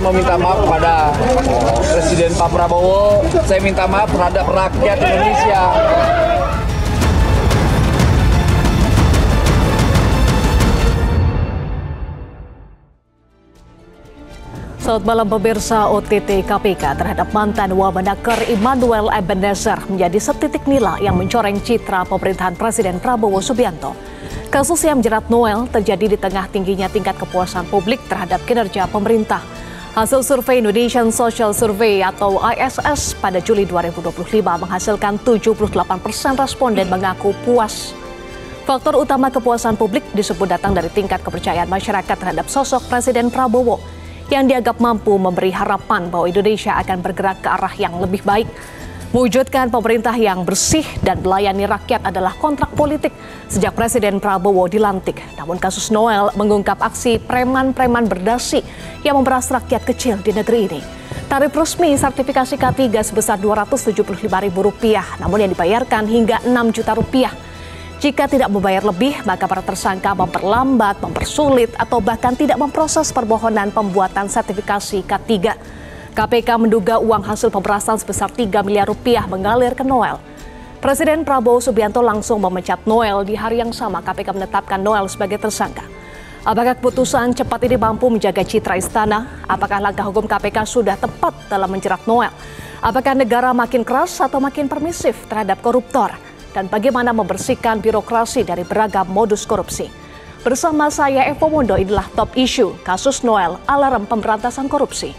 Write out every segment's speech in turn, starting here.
mau minta maaf kepada Presiden Pak Prabowo. Saya minta maaf terhadap rakyat Indonesia. Selamat malam pemirsa. OTT KPK terhadap mantan Wamenaker Immanuel Ebenezer menjadi setitik nila yang mencoreng citra pemerintahan Presiden Prabowo Subianto. Kasus yang menjerat Noel terjadi di tengah tingginya tingkat kepuasan publik terhadap kinerja pemerintah. Hasil survei Indonesian Social Survey atau ISS pada Juli 2025 menghasilkan 78% responden mengaku puas. Faktor utama kepuasan publik disebut datang dari tingkat kepercayaan masyarakat terhadap sosok Presiden Prabowo yang dianggap mampu memberi harapan bahwa Indonesia akan bergerak ke arah yang lebih baik. Mewujudkan pemerintah yang bersih dan melayani rakyat adalah kontrak politik sejak Presiden Prabowo dilantik. Namun kasus Noel mengungkap aksi preman-preman berdasi yang memeras rakyat kecil di negeri ini. Tarif resmi sertifikasi K3 sebesar Rp275.000, namun yang dibayarkan hingga Rp6 juta. Jika tidak membayar lebih, maka para tersangka memperlambat, mempersulit, atau bahkan tidak memproses permohonan pembuatan sertifikasi K3. KPK menduga uang hasil pemerasan sebesar Rp3 miliar mengalir ke Noel. Presiden Prabowo Subianto langsung memecat Noel di hari yang sama KPK menetapkan Noel sebagai tersangka. Apakah keputusan cepat ini mampu menjaga citra istana? Apakah langkah hukum KPK sudah tepat dalam menjerat Noel? Apakah negara makin keras atau makin permisif terhadap koruptor? Dan bagaimana membersihkan birokrasi dari beragam modus korupsi? Bersama saya Evo Mondo, inilah Top Issue kasus Noel, alarm pemberantasan korupsi.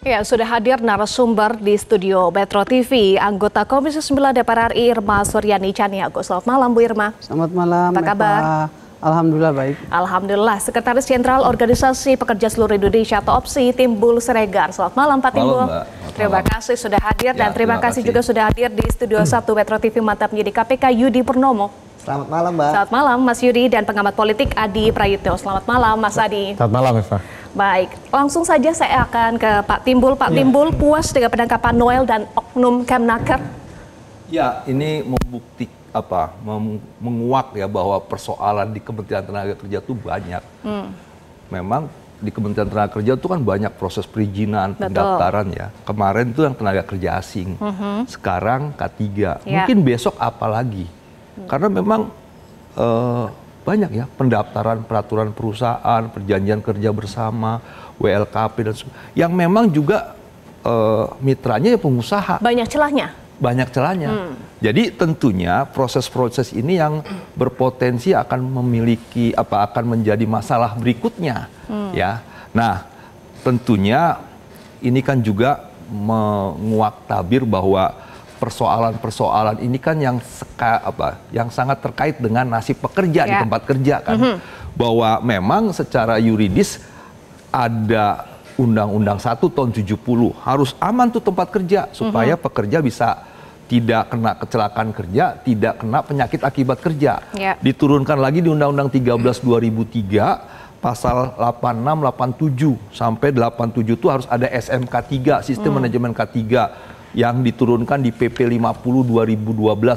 Ya, sudah hadir narasumber di studio Metro TV, anggota Komisi 9 DPR RI Irma Suryani Chaniago. Selamat malam Bu Irma. Selamat malam. Apa kabar? Alhamdulillah baik. Alhamdulillah. Sekretaris Jenderal Organisasi Pekerja Seluruh Indonesia atau OPSI, Timbul Siregar. Selamat malam Pak Timbul. Mbak. Terima kasih sudah hadir dan terima kasih juga sudah hadir di Studio 1 Metro TV mantan penyidik KPK Yudi Purnomo. Selamat malam Mbak. Selamat malam Mas Yudi dan pengamat politik Adi Prayitno. Selamat malam Mas Adi. Selamat malam Eva. Baik, langsung saja saya akan ke Pak Timbul. Pak Timbul, puas dengan penangkapan Noel dan oknum Kemnaker? Ya, ini membuktikan menguak ya bahwa persoalan di Kementerian Tenaga Kerja itu banyak. Memang di Kementerian Tenaga Kerja itu kan banyak proses perizinan, pendaftaran ya. Kemarin itu yang tenaga kerja asing, sekarang K3. Mungkin besok apa lagi? Karena memang banyak ya pendaftaran peraturan perusahaan, perjanjian kerja bersama, WLKP dan yang memang juga mitranya ya pengusaha. Banyak celahnya. Banyak celahnya. Jadi tentunya proses-proses ini yang berpotensi akan memiliki akan menjadi masalah berikutnya, ya. Nah, tentunya ini kan juga menguak tabir bahwa persoalan-persoalan ini kan yang sangat terkait dengan nasib pekerja di tempat kerja kan. Bahwa memang secara yuridis ada Undang-Undang 1 tahun 70 harus aman tuh tempat kerja supaya pekerja bisa tidak kena kecelakaan kerja, tidak kena penyakit akibat kerja. Diturunkan lagi di Undang-Undang 13 2003 pasal 86, 87 sampai 87 itu harus ada SMK 3, sistem manajemen K3 yang diturunkan di PP 50 2012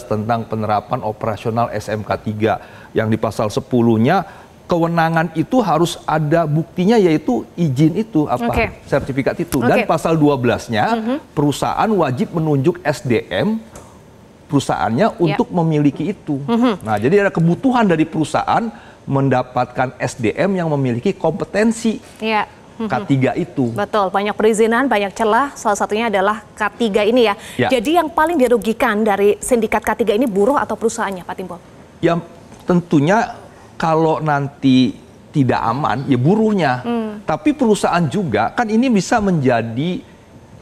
tentang penerapan operasional SMK 3 yang di pasal 10-nya kewenangan itu harus ada buktinya yaitu izin itu sertifikat itu dan pasal 12-nya perusahaan wajib menunjuk SDM perusahaannya untuk memiliki itu. Nah, jadi ada kebutuhan dari perusahaan mendapatkan SDM yang memiliki kompetensi K3 itu. Betul, banyak perizinan, banyak celah, salah satunya adalah K3 ini ya. Jadi yang paling dirugikan dari sindikat K3 ini buruh atau perusahaannya Pak Timbul? Ya tentunya kalau nanti tidak aman, ya buruhnya. Tapi perusahaan juga, kan ini bisa menjadi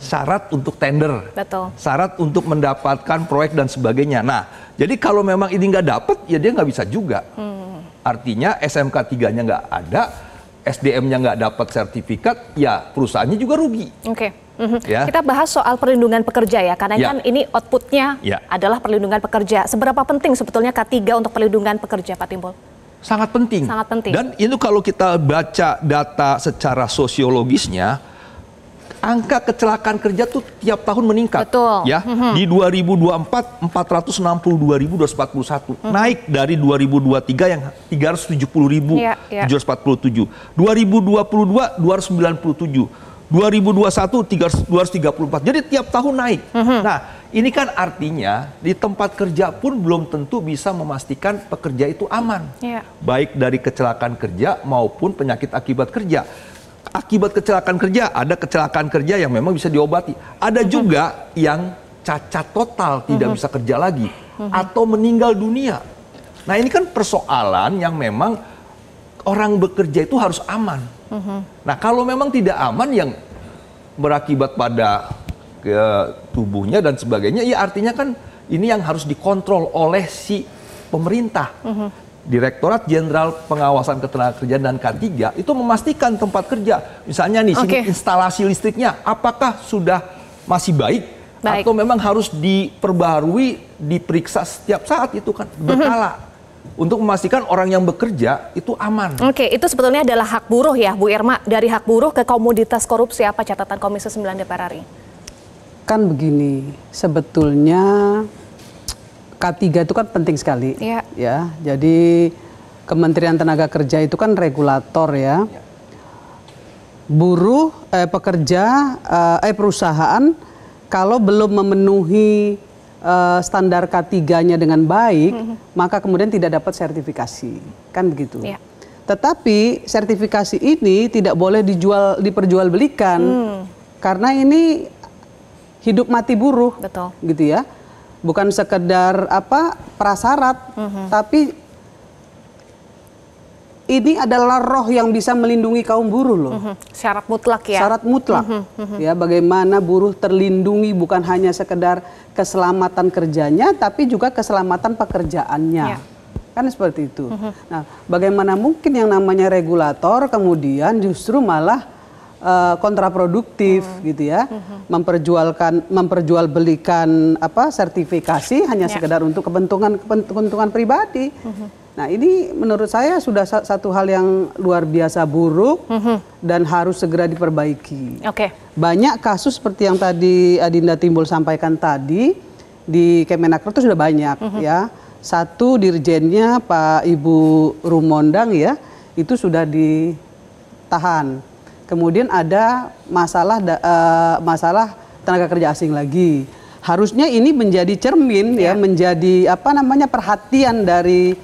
syarat untuk tender. Betul. Syarat untuk mendapatkan proyek dan sebagainya. Nah, jadi kalau memang ini nggak dapat, ya dia nggak bisa juga. Artinya SMK 3-nya nggak ada, SDM-nya nggak dapat sertifikat, ya perusahaannya juga rugi. Ya. Kita bahas soal perlindungan pekerja ya, karena kan ini outputnya adalah perlindungan pekerja. Seberapa penting sebetulnya K3 untuk perlindungan pekerja, Pak Timbul? Sangat penting. Sangat penting. Dan itu kalau kita baca data secara sosiologisnya, angka kecelakaan kerja tuh tiap tahun meningkat. Betul. Ya, di 2024 462.241, naik dari 2023 yang 370.747. 2022 297. 2021 234. Jadi tiap tahun naik. Nah, ini kan artinya di tempat kerja pun belum tentu bisa memastikan pekerja itu aman. Baik dari kecelakaan kerja maupun penyakit akibat kerja. Akibat kecelakaan kerja, ada kecelakaan kerja yang memang bisa diobati. Ada juga yang cacat total, tidak bisa kerja lagi. Atau meninggal dunia. Nah, ini kan persoalan yang memang orang bekerja itu harus aman. Nah, kalau memang tidak aman yang berakibat pada tubuhnya dan sebagainya, ya artinya kan ini yang harus dikontrol oleh si pemerintah. Direktorat Jenderal Pengawasan Ketenagakerjaan dan K3 itu memastikan tempat kerja. Misalnya nih, sini instalasi listriknya apakah sudah masih baik atau memang harus diperbarui, diperiksa setiap saat itu kan berkala. Untuk memastikan orang yang bekerja itu aman. Oke, itu sebetulnya adalah hak buruh ya, Bu Irma. Dari hak buruh ke komoditas korupsi, apa catatan Komisi 9 DPR RI? Kan begini, sebetulnya K3 itu kan penting sekali. Ya, jadi Kementerian Tenaga Kerja itu kan regulator ya. Buruh, pekerja, perusahaan kalau belum memenuhi standar K3-nya dengan baik, maka kemudian tidak dapat sertifikasi, kan begitu. Tetapi sertifikasi ini tidak boleh diperjualbelikan, karena ini hidup mati buruh, gitu ya. Bukan sekedar prasyarat, tapi ini adalah roh yang bisa melindungi kaum buruh loh. Syarat mutlak ya. Syarat mutlak. Ya, bagaimana buruh terlindungi bukan hanya sekedar keselamatan kerjanya, tapi juga keselamatan pekerjaannya. Kan seperti itu. Nah, bagaimana mungkin yang namanya regulator kemudian justru malah kontraproduktif gitu ya, memperjualbelikan sertifikasi hanya sekedar untuk keuntungan pribadi. Nah, ini menurut saya sudah satu hal yang luar biasa buruk dan harus segera diperbaiki. Banyak kasus seperti yang tadi Adinda Timbul sampaikan tadi di Kemenaker itu sudah banyak ya. Satu dirjennya Pak Ibu Rumondang ya, itu sudah ditahan. Kemudian ada masalah tenaga kerja asing lagi. Harusnya ini menjadi cermin ya, menjadi perhatian dari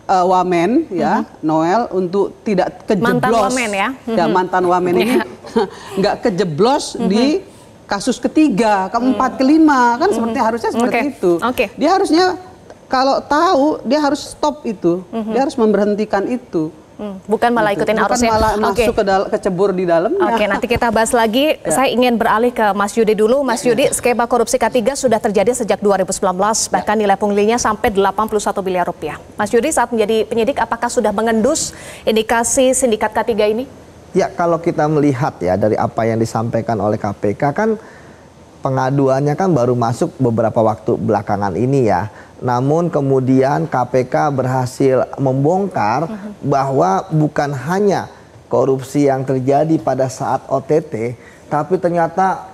Wamen ya, Noel, untuk tidak kejeblos. Mantan Wamen ya. Mantan Wamen ini nggak kejeblos di kasus ketiga, keempat, kelima, kan harusnya seperti itu. Dia harusnya kalau tahu dia harus stop itu, dia harus memberhentikan itu. Bukan malah ikutin arusnya. Bukan malah masuk kecebur di dalamnya. Nanti kita bahas lagi. Saya ingin beralih ke Mas Yudi dulu. Mas Yudi, skema korupsi K3 sudah terjadi sejak 2019, bahkan nilai punglinya sampai 81 miliar rupiah. Mas Yudi, saat menjadi penyidik, apakah sudah mengendus indikasi sindikat K3 ini? Ya, kalau kita melihat ya dari apa yang disampaikan oleh KPK kan pengaduannya kan baru masuk beberapa waktu belakangan ini ya. Namun kemudian KPK berhasil membongkar bahwa bukan hanya korupsi yang terjadi pada saat OTT, tapi ternyata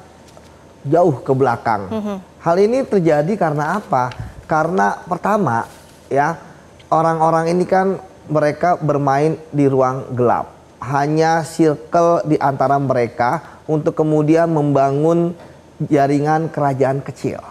jauh ke belakang. Hal ini terjadi karena apa? Karena pertama ya, orang-orang ini kan mereka bermain di ruang gelap. Hanya circle di antara mereka untuk kemudian membangun jaringan kerajaan kecil.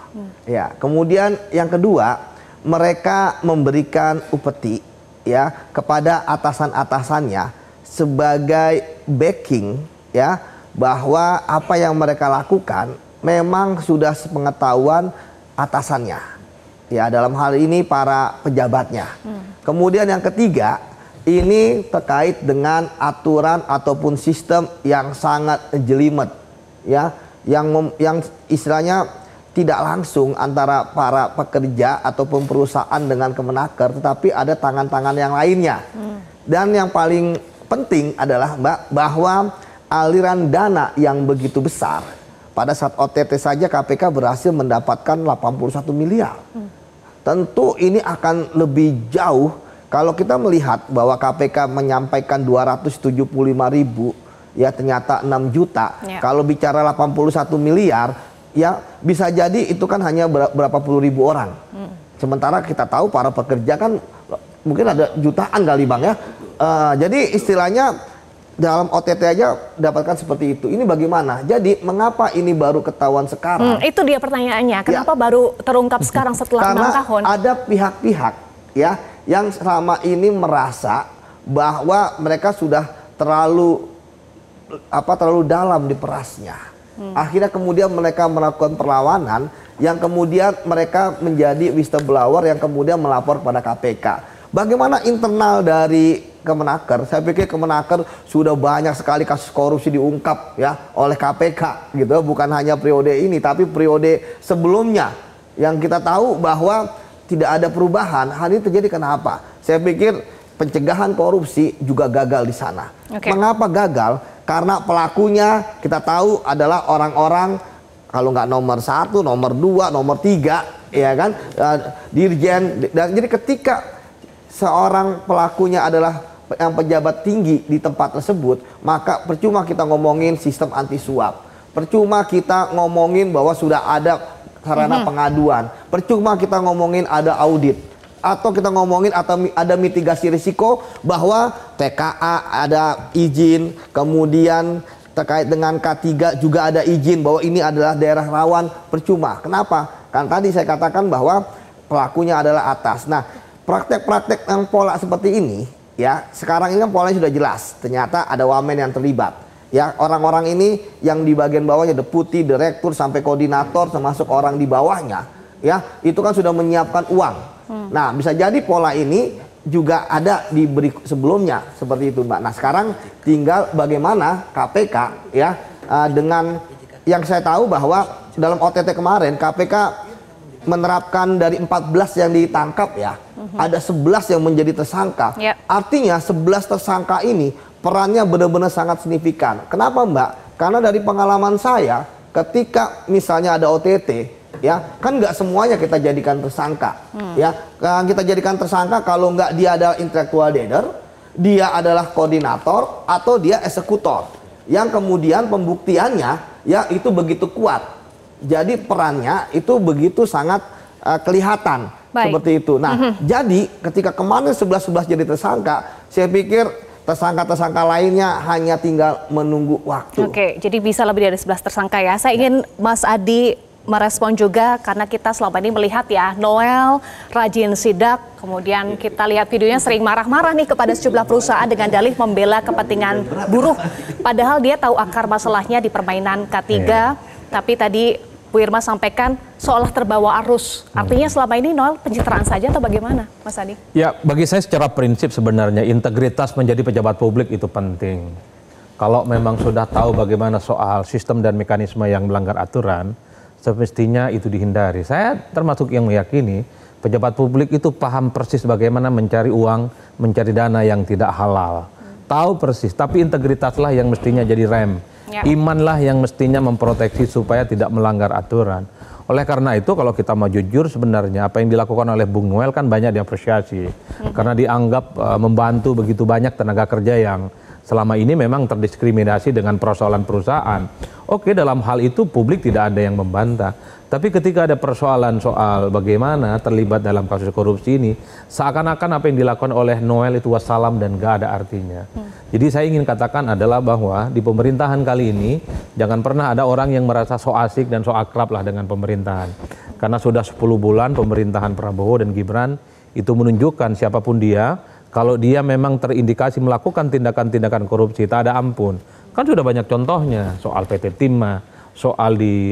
Ya, kemudian yang kedua, mereka memberikan upeti ya kepada atasan-atasannya sebagai backing ya, bahwa apa yang mereka lakukan memang sudah sepengetahuan atasannya. Ya, dalam hal ini para pejabatnya. Kemudian yang ketiga, ini terkait dengan aturan ataupun sistem yang sangat jelimet ya, yang istilahnya tidak langsung antara para pekerja ataupun perusahaan dengan Kemenaker, tetapi ada tangan-tangan yang lainnya. Dan yang paling penting adalah bahwa aliran dana yang begitu besar. Pada saat OTT saja KPK berhasil mendapatkan 81 miliar. Tentu ini akan lebih jauh kalau kita melihat bahwa KPK menyampaikan 275.000 ya ternyata 6 juta. Ya. Kalau bicara 81 miliar, ya bisa jadi itu kan hanya berapa puluh ribu orang. Sementara kita tahu para pekerja kan mungkin ada jutaan kali Bang ya. Jadi istilahnya dalam OTT aja dapatkan seperti itu. Ini bagaimana? Jadi mengapa ini baru ketahuan sekarang? Itu dia pertanyaannya. Kenapa baru terungkap sekarang setelah 6 tahun? Karena ada pihak-pihak ya yang selama ini merasa bahwa mereka sudah terlalu dalam di perasnya. Akhirnya kemudian mereka melakukan perlawanan yang kemudian mereka menjadi whistleblower yang kemudian melapor pada KPK. Bagaimana internal dari Kemenaker? Saya pikir Kemenaker sudah banyak sekali kasus korupsi diungkap ya oleh KPK gitu, bukan hanya periode ini tapi periode sebelumnya yang kita tahu bahwa tidak ada perubahan. Hal ini terjadi kenapa? Saya pikir pencegahan korupsi juga gagal di sana. Mengapa gagal? Karena pelakunya kita tahu adalah orang-orang kalau nggak nomor 1, nomor 2, nomor 3, ya kan, dirjen. Dan jadi ketika seorang pelakunya adalah yang pejabat tinggi di tempat tersebut, maka percuma kita ngomongin sistem anti suap, percuma kita ngomongin bahwa sudah ada sarana pengaduan, percuma kita ngomongin ada audit, atau kita ngomongin atau ada mitigasi risiko bahwa TKA ada izin, kemudian terkait dengan K3 juga ada izin bahwa ini adalah daerah rawan. Percuma. Kenapa? Kan tadi saya katakan bahwa pelakunya adalah atas. Nah, praktek-praktek yang pola seperti ini ya, sekarang ini kan polanya sudah jelas. Ternyata ada wamen yang terlibat. Ya, orang-orang ini yang di bagian bawahnya deputi, direktur sampai koordinator termasuk orang di bawahnya ya, itu kan sudah menyiapkan uang. Nah, bisa jadi pola ini juga ada diberi sebelumnya seperti itu, Mbak. Nah, sekarang tinggal bagaimana KPK ya, dengan yang saya tahu bahwa dalam OTT kemarin KPK menerapkan dari 14 yang ditangkap ya, ada 11 yang menjadi tersangka. Artinya 11 tersangka ini perannya benar-benar sangat signifikan. Kenapa, Mbak? Karena dari pengalaman saya ketika misalnya ada OTT ya, kan nggak semuanya kita jadikan tersangka. Ya, kita jadikan tersangka kalau nggak dia adalah intellectual leader, dia adalah koordinator, atau dia eksekutor. Yang kemudian pembuktiannya ya itu begitu kuat. Jadi perannya itu begitu sangat kelihatan. Seperti itu. Nah, jadi ketika kemarin 11 jadi tersangka, saya pikir tersangka-tersangka lainnya hanya tinggal menunggu waktu. Oke, jadi bisa lebih dari 11 tersangka ya. Saya ingin Mas Adi merespon juga karena kita selama ini melihat ya Noel rajin sidak, kemudian kita lihat videonya sering marah-marah nih kepada sejumlah perusahaan dengan dalih membela kepentingan buruh. Padahal dia tahu akar masalahnya di permainan K3, tapi tadi Bu Irma sampaikan seolah terbawa arus. Artinya selama ini Noel pencitraan saja atau bagaimana, Mas Adi? Ya, bagi saya secara prinsip sebenarnya integritas menjadi pejabat publik itu penting. Kalau memang sudah tahu bagaimana soal sistem dan mekanisme yang melanggar aturan, semestinya itu dihindari. Saya termasuk yang meyakini pejabat publik itu paham persis bagaimana mencari uang, mencari dana yang tidak halal. Tahu persis, tapi integritaslah yang mestinya jadi rem. Imanlah yang mestinya memproteksi supaya tidak melanggar aturan. Oleh karena itu kalau kita mau jujur sebenarnya apa yang dilakukan oleh Bung Noel kan banyak diapresiasi. Karena dianggap membantu begitu banyak tenaga kerja yang selama ini memang terdiskriminasi dengan persoalan perusahaan. Oke, dalam hal itu publik tidak ada yang membantah. Tapi ketika ada persoalan soal bagaimana terlibat dalam kasus korupsi ini, seakan-akan apa yang dilakukan oleh Noel itu wassalam dan gak ada artinya. Jadi saya ingin katakan adalah bahwa di pemerintahan kali ini, jangan pernah ada orang yang merasa so asik dan so akrab lah dengan pemerintahan. Karena sudah 10 bulan pemerintahan Prabowo dan Gibran itu menunjukkan siapapun dia, kalau dia memang terindikasi melakukan tindakan-tindakan korupsi, tak ada ampun. Kan sudah banyak contohnya, soal PT Timah, soal di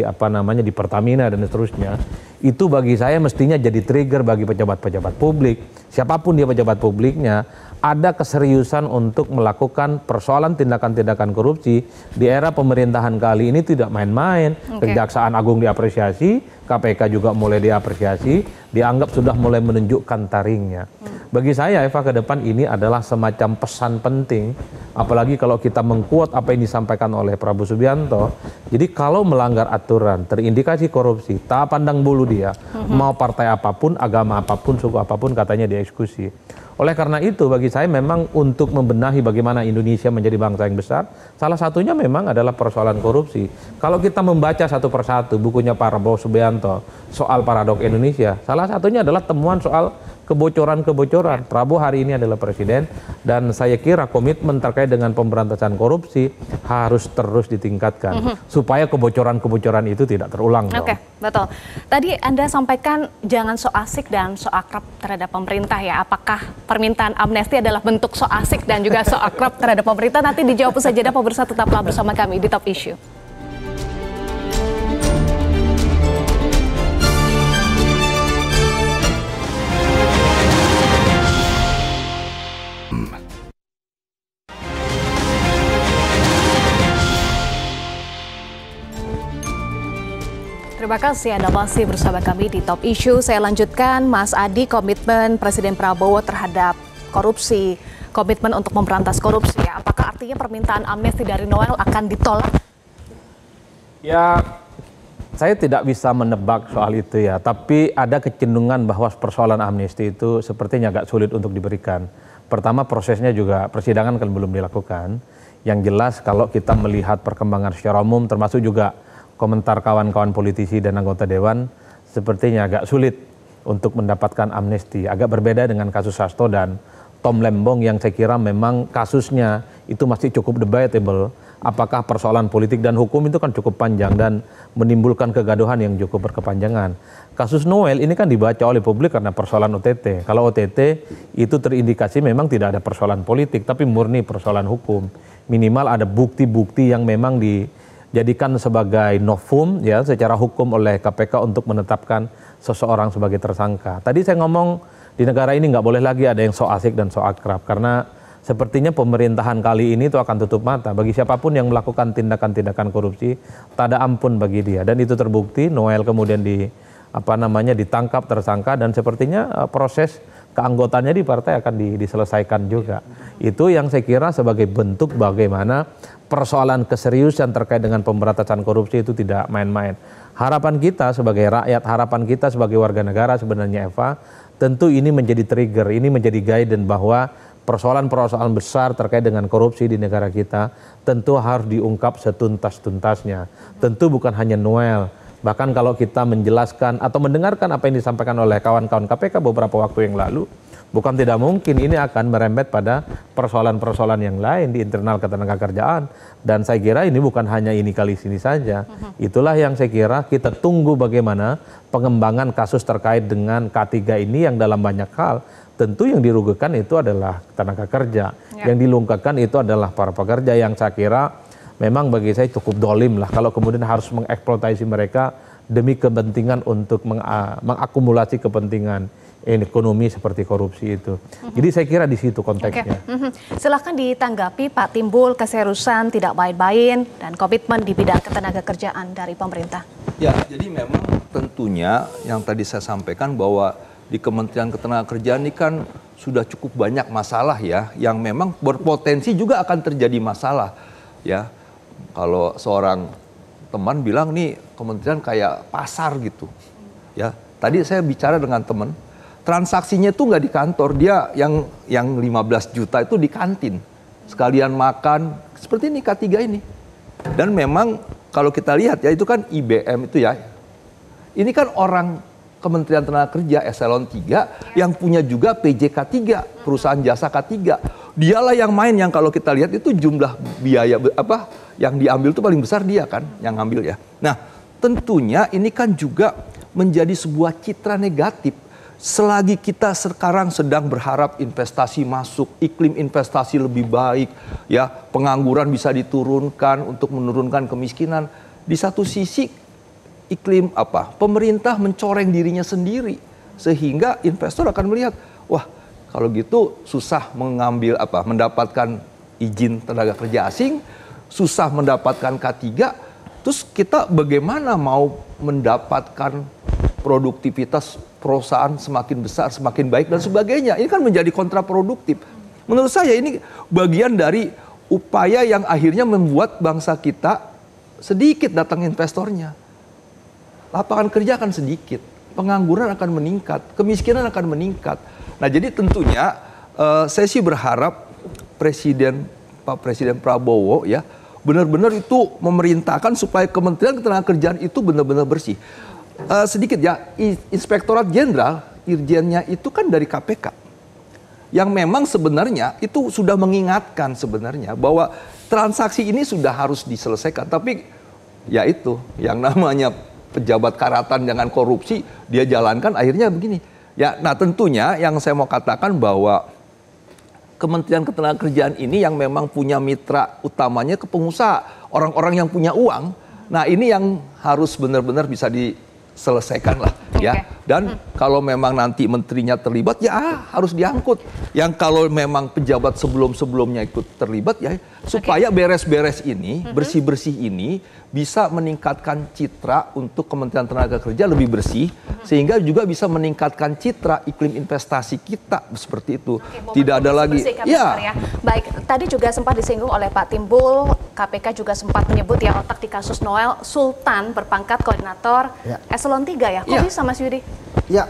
di Pertamina dan seterusnya. Itu bagi saya mestinya jadi trigger bagi pejabat-pejabat publik. Siapapun dia pejabat publiknya, ada keseriusan untuk melakukan persoalan tindakan-tindakan korupsi di era pemerintahan kali ini tidak main-main. Kejaksaan Agung diapresiasi, KPK juga mulai diapresiasi, dianggap sudah mulai menunjukkan taringnya. Bagi saya Eva ke depan ini adalah semacam pesan penting, apalagi kalau kita mengkuat apa yang disampaikan oleh Prabowo Subianto. Jadi kalau melanggar aturan, terindikasi korupsi, tak pandang bulu dia, mau partai apapun, agama apapun, suku apapun katanya dieksekusi. Oleh karena itu bagi saya memang untuk membenahi bagaimana Indonesia menjadi bangsa yang besar, salah satunya memang adalah persoalan korupsi. Kalau kita membaca satu persatu bukunya Prabowo Subianto soal paradok Indonesia, salah satunya adalah temuan soal kebocoran-kebocoran. Prabowo hari ini adalah presiden dan saya kira komitmen terkait dengan pemberantasan korupsi harus terus ditingkatkan supaya kebocoran-kebocoran itu tidak terulang. Oke, betul. Tadi Anda sampaikan jangan so asik dan so akrab terhadap pemerintah ya. Apakah permintaan amnesti adalah bentuk so asik dan juga so akrab terhadap pemerintah? Nanti dijawab saja, pemirsa tetaplah bersama kami di Top Issue. Terima kasih Anda masih bersama kami di Top Issue. Saya lanjutkan, Mas Adi, komitmen Presiden Prabowo terhadap korupsi, komitmen untuk memberantas korupsi. Ya. Apakah artinya permintaan amnesti dari Noel akan ditolak? Ya, saya tidak bisa menebak soal itu ya. Tapi ada kecenderungan bahwa persoalan amnesti itu sepertinya agak sulit untuk diberikan. Pertama, prosesnya juga persidangan kan belum dilakukan. Yang jelas kalau kita melihat perkembangan secara umum termasuk juga komentar kawan-kawan politisi dan anggota dewan sepertinya agak sulit untuk mendapatkan amnesti. Agak berbeda dengan kasus Hasto dan Tom Lembong yang saya kira memang kasusnya itu masih cukup debatable. Apakah persoalan politik dan hukum itu kan cukup panjang dan menimbulkan kegaduhan yang cukup berkepanjangan. Kasus Noel ini kan dibaca oleh publik karena persoalan OTT. Kalau OTT itu terindikasi memang tidak ada persoalan politik tapi murni persoalan hukum. Minimal ada bukti-bukti yang memang dijadikan sebagai novum ya secara hukum oleh KPK untuk menetapkan seseorang sebagai tersangka. Tadi saya ngomong di negara ini nggak boleh lagi ada yang so asik dan so akrab karena sepertinya pemerintahan kali ini itu akan tutup mata bagi siapapun yang melakukan tindakan-tindakan korupsi, tak ada ampun bagi dia dan itu terbukti. Noel kemudian ditangkap tersangka dan sepertinya proses keanggotaannya di partai akan diselesaikan juga. Itu yang saya kira sebagai bentuk bagaimana persoalan keseriusan terkait dengan pemberantasan korupsi itu tidak main-main. Harapan kita sebagai rakyat, harapan kita sebagai warga negara sebenarnya Eva, tentu ini menjadi trigger, ini menjadi guidance bahwa persoalan-persoalan besar terkait dengan korupsi di negara kita tentu harus diungkap setuntas-tuntasnya. Tentu bukan hanya Noel. Bahkan kalau kita menjelaskan atau mendengarkan apa yang disampaikan oleh kawan-kawan KPK beberapa waktu yang lalu, bukan tidak mungkin ini akan merembet pada persoalan-persoalan yang lain di internal ketenagakerjaan. Dan saya kira ini bukan hanya ini kali sini saja. Itulah yang saya kira kita tunggu bagaimana pengembangan kasus terkait dengan K3 ini yang dalam banyak hal tentu yang dirugikan itu adalah tenaga kerja. Yang dilungkakan itu adalah para pekerja yang saya kira memang bagi saya cukup dolim lah kalau kemudian harus mengeksploitasi mereka demi kepentingan untuk mengakumulasi kepentingan ekonomi seperti korupsi itu. Jadi saya kira di situ konteksnya. Silahkan ditanggapi Pak Timbul, keseriusan tidak main-main dan komitmen di bidang ketenagakerjaan dari pemerintah. Ya, jadi memang tentunya yang tadi saya sampaikan bahwa di Kementerian Ketenagakerjaan ini kan sudah cukup banyak masalah ya yang memang berpotensi juga akan terjadi masalah ya. Kalau seorang teman bilang nih kementerian kayak pasar gitu ya. Tadi saya bicara dengan teman, transaksinya tuh nggak di kantor, dia yang 15 juta itu di kantin. Sekalian makan, seperti ini K3 ini. Dan memang kalau kita lihat ya itu kan IBM itu ya. Ini kan orang Kementerian Tenaga Kerja eselon 3 yang punya juga PJK 3, perusahaan jasa K3. Dialah yang main yang kalau kita lihat itu jumlah biaya yang diambil itu paling besar dia kan yang ngambil ya. Nah, tentunya ini kan juga menjadi sebuah citra negatif. Selagi kita sekarang sedang berharap investasi masuk, iklim investasi lebih baik, ya, pengangguran bisa diturunkan untuk menurunkan kemiskinan. Di satu sisi iklim pemerintah mencoreng dirinya sendiri sehingga investor akan melihat, wah, kalau gitu susah mendapatkan izin tenaga kerja asing, susah mendapatkan K3, terus kita bagaimana mau mendapatkan produktivitas perusahaan semakin besar, semakin baik dan sebagainya. Ini kan menjadi kontraproduktif. Menurut saya ini bagian dari upaya yang akhirnya membuat bangsa kita sedikit datang investornya. Lapangan kerja akan sedikit, pengangguran akan meningkat, kemiskinan akan meningkat. Nah, jadi tentunya Saya sih berharap Pak Presiden Prabowo ya benar-benar itu memerintahkan supaya Kementerian Ketenagakerjaan itu benar-benar bersih. Sedikit ya, Inspektorat Jenderal, Irjennya itu kan dari KPK. Yang memang sebenarnya itu sudah mengingatkan sebenarnya bahwa transaksi ini sudah harus diselesaikan. Tapi ya itu, yang namanya pejabat karatan dengan korupsi, dia jalankan akhirnya begini. Ya, nah tentunya yang saya mau katakan bahwa Kementerian Ketenagakerjaan ini yang memang punya mitra utamanya ke pengusaha, orang-orang yang punya uang. Nah ini yang harus benar-benar bisa diselesaikan lah ya. Dan kalau memang nanti menterinya terlibat ya harus diangkut. Yang kalau memang pejabat sebelum-sebelumnya ikut terlibat ya supaya beres-beres ini, bersih-bersih ini bisa meningkatkan citra untuk Kementerian Tenaga Kerja lebih bersih sehingga juga bisa meningkatkan citra iklim investasi kita seperti itu. Tidak ada lagi ya. Baik, tadi juga sempat disinggung oleh Pak Timbul, KPK juga sempat menyebut ya otak di kasus Noel Sultan berpangkat koordinator eselon 3 ya. Kok bisa Mas Yudi? Ya,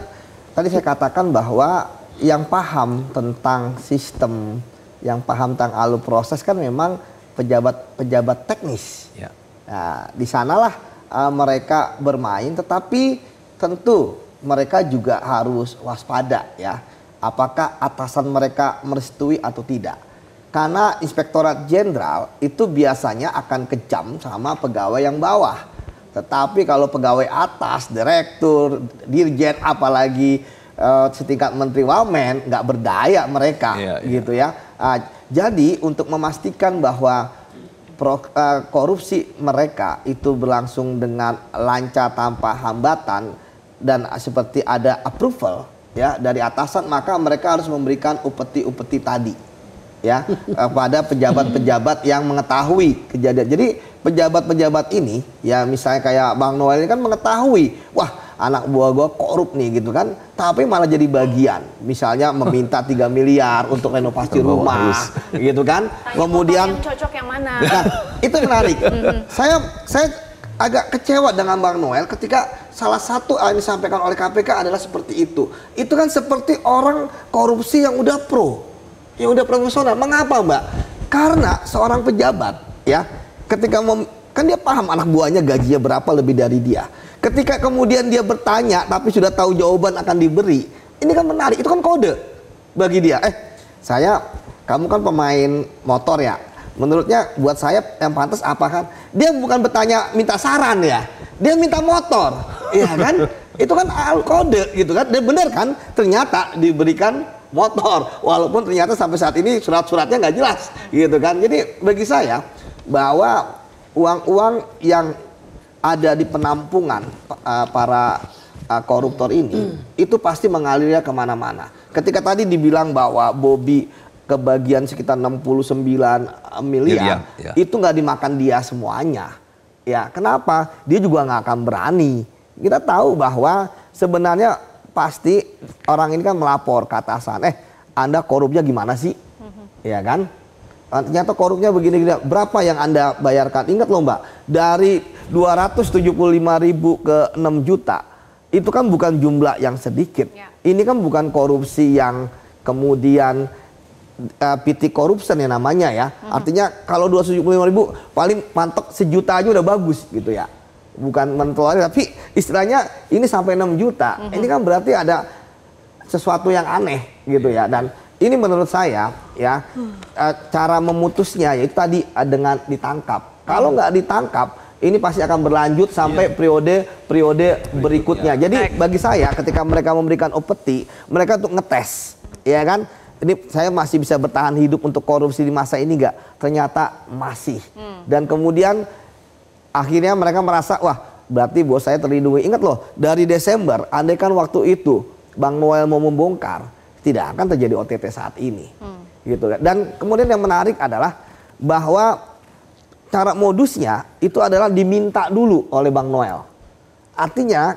tadi saya katakan bahwa yang paham tentang sistem, yang paham tentang alur proses kan memang pejabat teknis. Ya. Nah, di sanalah mereka bermain, tetapi tentu mereka juga harus waspada ya. Apakah atasan mereka merestui atau tidak? Karena Inspektorat Jenderal itu biasanya akan kejam sama pegawai yang bawah. Tetapi kalau pegawai atas, direktur, dirjen, apalagi setingkat menteri wamen, nggak berdaya mereka, gitu ya. Jadi untuk memastikan bahwa korupsi mereka itu berlangsung dengan lancar tanpa hambatan dan seperti ada approval ya dari atasan, maka mereka harus memberikan upeti-upeti tadi ya pada pejabat-pejabat yang mengetahui kejadian. Jadi pejabat-pejabat ini ya misalnya kayak Bang Noel ini kan mengetahui, wah anak buah gua korup nih gitu kan, tapi malah jadi bagian misalnya meminta 3 miliar untuk renovasi rumah gitu kan. Kemudian yang cocok yang mana? Nah, itu menarik. Saya agak kecewa dengan Bang Noel ketika salah satu yang disampaikan oleh KPK adalah seperti itu. Itu kan seperti orang korupsi yang udah pro, yang udah profesional. Mengapa, Mbak? Karena seorang pejabat ya, ketika kan dia paham anak buahnya gajinya berapa lebih dari dia. Ketika kemudian dia bertanya tapi sudah tahu jawaban akan diberi, ini kan menarik, itu kan kode bagi dia. Kamu kan pemain motor ya, menurutnya buat saya yang pantas apa kan? Dia bukan bertanya minta saran ya, dia minta motor, ya kan? Itu kan kode gitu kan, dan benar kan? Ternyata diberikan motor, walaupun ternyata sampai saat ini surat-suratnya nggak jelas, gitu kan? Jadi bagi saya bahwa uang-uang yang ada di penampungan para koruptor ini itu pasti mengalirnya kemana-mana. Ketika tadi dibilang bahwa Bobby kebagian sekitar 69 miliar, itu nggak dimakan dia semuanya. Ya, kenapa? Dia juga nggak akan berani. Kita tahu bahwa sebenarnya pasti orang ini kan melapor ke atasan, Anda korupnya gimana sih? Ya kan? Ternyata korupnya begini-gini. Berapa yang Anda bayarkan? Ingat loh Mbak, dari 275.000 ke 6 juta, itu kan bukan jumlah yang sedikit. Ini kan bukan korupsi yang kemudian PT corruption ya namanya ya. Artinya kalau 275.000 paling mantok sejuta aja udah bagus gitu ya. Bukan mentelur, tapi istilahnya ini sampai 6 juta. Ini kan berarti ada sesuatu yang aneh gitu ya. Dan ini menurut saya ya cara memutusnya yaitu tadi dengan ditangkap. Kalau nggak ditangkap, ini pasti akan berlanjut sampai periode berikutnya. Jadi bagi saya ketika mereka memberikan upeti, mereka untuk ngetes, ya kan? Ini saya masih bisa bertahan hidup untuk korupsi di masa ini nggak? Ternyata masih. Dan kemudian akhirnya mereka merasa, wah berarti bos saya terlindungi. Ingat loh, dari Desember, andai kan waktu itu Bang Noel mau membongkar, tidak akan terjadi OTT saat ini. Gitu kan. Dan kemudian yang menarik adalah bahwa cara modusnya itu adalah diminta dulu oleh Bang Noel. Artinya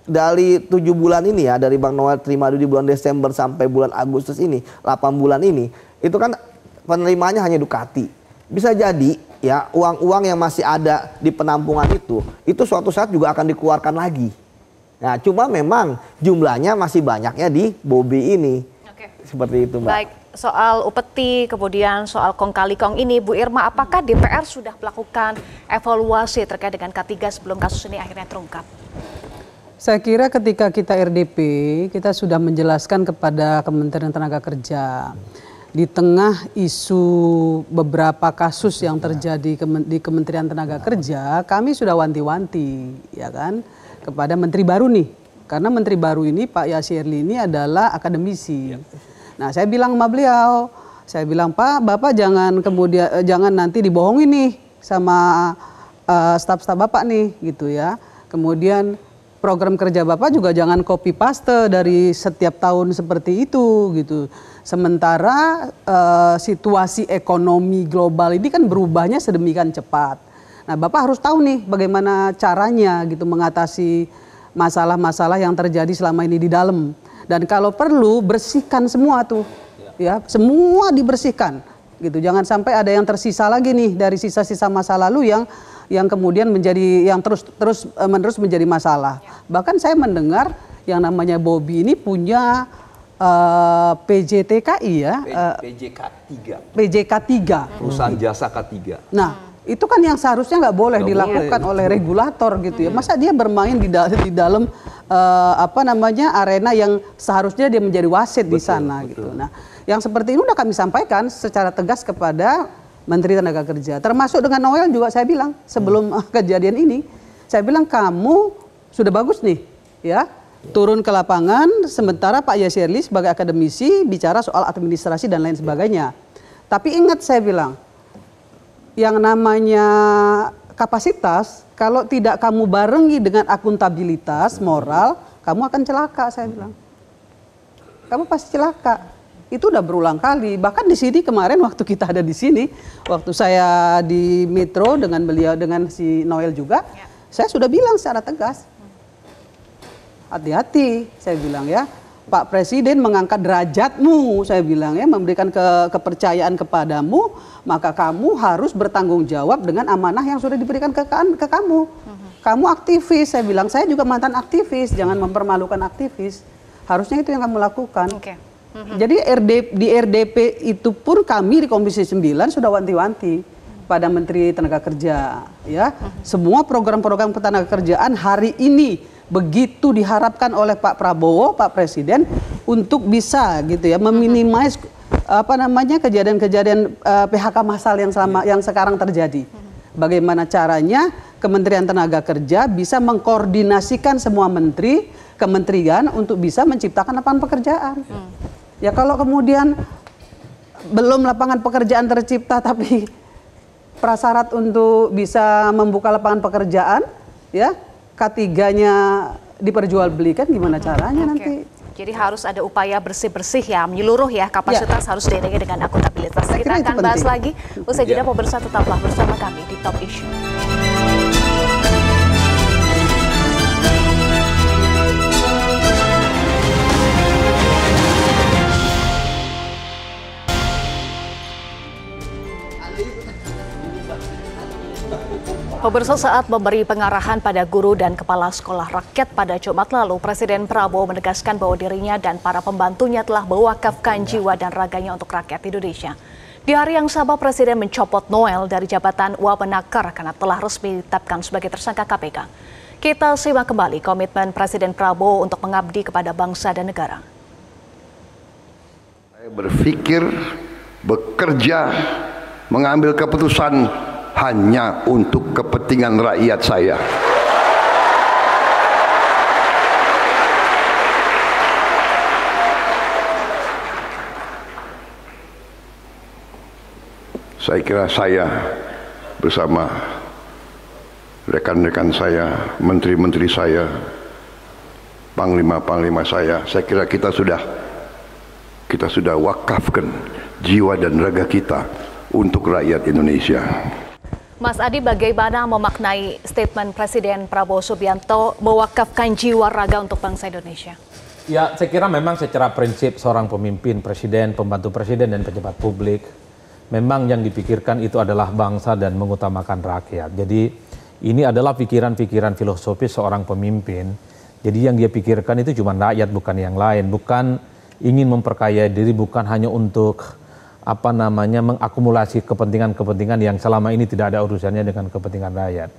dari 7 bulan ini ya, dari Bang Noel terima dulu di bulan Desember sampai bulan Agustus ini, 8 bulan ini, itu kan penerimanya hanya Ducati. Bisa jadi ya uang-uang yang masih ada di penampungan itu suatu saat juga akan dikeluarkan lagi. Nah cuma memang jumlahnya masih banyaknya di Bobby ini. seperti itu, Mbak. Baik, soal upeti, kemudian soal kong kali kong ini, Bu Irma, apakah DPR sudah melakukan evaluasi terkait dengan K3 sebelum kasus ini akhirnya terungkap? Saya kira ketika kita RDP, kita sudah menjelaskan kepada Kementerian Tenaga Kerja. Di tengah isu beberapa kasus yang terjadi di Kementerian Tenaga Kerja, kami sudah wanti-wanti, ya kan, kepada Menteri baru nih. Karena Menteri baru ini, Pak Yasirli ini adalah akademisi. Nah, saya bilang sama beliau, saya bilang, Pak, Bapak jangan nanti dibohongin nih sama staf-staf Bapak nih, gitu ya. Kemudian program kerja Bapak juga jangan copy paste dari setiap tahun seperti itu, gitu. Sementara situasi ekonomi global ini kan berubahnya sedemikian cepat. Nah, Bapak harus tahu nih bagaimana caranya gitu mengatasi masalah-masalah yang terjadi selama ini di dalam. Dan kalau perlu bersihkan semua tuh, ya semua dibersihkan, gitu. Jangan sampai ada yang tersisa lagi nih dari sisa-sisa masa lalu yang kemudian terus menerus menjadi masalah. Bahkan saya mendengar yang namanya Bobby ini punya PJTKI ya, PJK3, perusahaan jasa K3. Nah, itu kan yang seharusnya nggak boleh dilakukan oleh regulator gitu ya. Masa dia bermain di dalam arena yang seharusnya dia menjadi wasit di sana gitu. Nah, yang seperti ini udah kami sampaikan secara tegas kepada Menteri Tenaga Kerja. Termasuk dengan Noel juga saya bilang sebelum kejadian ini, saya bilang kamu sudah bagus nih, ya. Turun ke lapangan, sementara Pak Yasirli sebagai akademisi bicara soal administrasi dan lain sebagainya. Tapi ingat saya bilang, yang namanya kapasitas, kalau tidak kamu barengi dengan akuntabilitas moral, kamu akan celaka, saya bilang. Kamu pasti celaka. Itu udah berulang kali. Bahkan di sini kemarin waktu kita ada di sini, waktu saya di Metro dengan beliau, dengan si Noel juga, saya sudah bilang secara tegas. Hati-hati, saya bilang ya. Pak Presiden mengangkat derajatmu, saya bilang ya, memberikan kepercayaan kepadamu, maka kamu harus bertanggung jawab dengan amanah yang sudah diberikan ke kamu. Kamu aktivis, saya bilang, saya juga mantan aktivis, jangan mempermalukan aktivis. Harusnya itu yang kamu lakukan. Jadi di RDP itu pun kami di Komisi 9 sudah wanti-wanti pada Menteri Tenaga Kerja, ya. Semua program-program ketenaga kerjaan hari ini begitu diharapkan oleh Pak Prabowo, Pak Presiden untuk bisa gitu ya meminimais kejadian-kejadian PHK massal yang sekarang terjadi. Bagaimana caranya Kementerian Tenaga Kerja bisa mengkoordinasikan semua kementerian untuk bisa menciptakan lapangan pekerjaan. Ya kalau kemudian belum lapangan pekerjaan tercipta tapi prasyarat untuk bisa membuka lapangan pekerjaan, ya K3-nya diperjualbelikan, gimana caranya nanti? Jadi harus ada upaya bersih-bersih ya, menyeluruh ya, kapasitas harus diiringi dengan akuntabilitas. Kita akan bahas lagi. Usai jeda, pemirsa tetaplah bersama kami di Top Issue. Pemirsa, saat memberi pengarahan pada guru dan kepala sekolah rakyat pada Jumat lalu, Presiden Prabowo menegaskan bahwa dirinya dan para pembantunya telah mewakafkan jiwa dan raganya untuk rakyat Indonesia. Di hari yang sama, Presiden mencopot Noel dari jabatan Wamenaker karena telah resmi ditetapkan sebagai tersangka KPK. Kita simak kembali komitmen Presiden Prabowo untuk mengabdi kepada bangsa dan negara. Saya berpikir, bekerja, mengambil keputusan hanya untuk kepentingan rakyat saya. Saya kira saya bersama rekan-rekan saya, menteri-menteri saya, panglima-panglima saya kira kita sudah wakafkan jiwa dan raga kita untuk rakyat Indonesia. Mas Adi, bagaimana memaknai statement Presiden Prabowo Subianto mewakafkan jiwa raga untuk bangsa Indonesia? Ya, saya kira memang secara prinsip seorang pemimpin, presiden, pembantu presiden, dan pejabat publik, memang yang dipikirkan itu adalah bangsa dan mengutamakan rakyat. Jadi ini adalah pikiran-pikiran filosofis seorang pemimpin. Jadi yang dia pikirkan itu cuma rakyat, bukan yang lain. Bukan ingin memperkaya diri bukan hanya untuk mengakumulasi kepentingan-kepentingan yang selama ini tidak ada urusannya dengan kepentingan rakyat.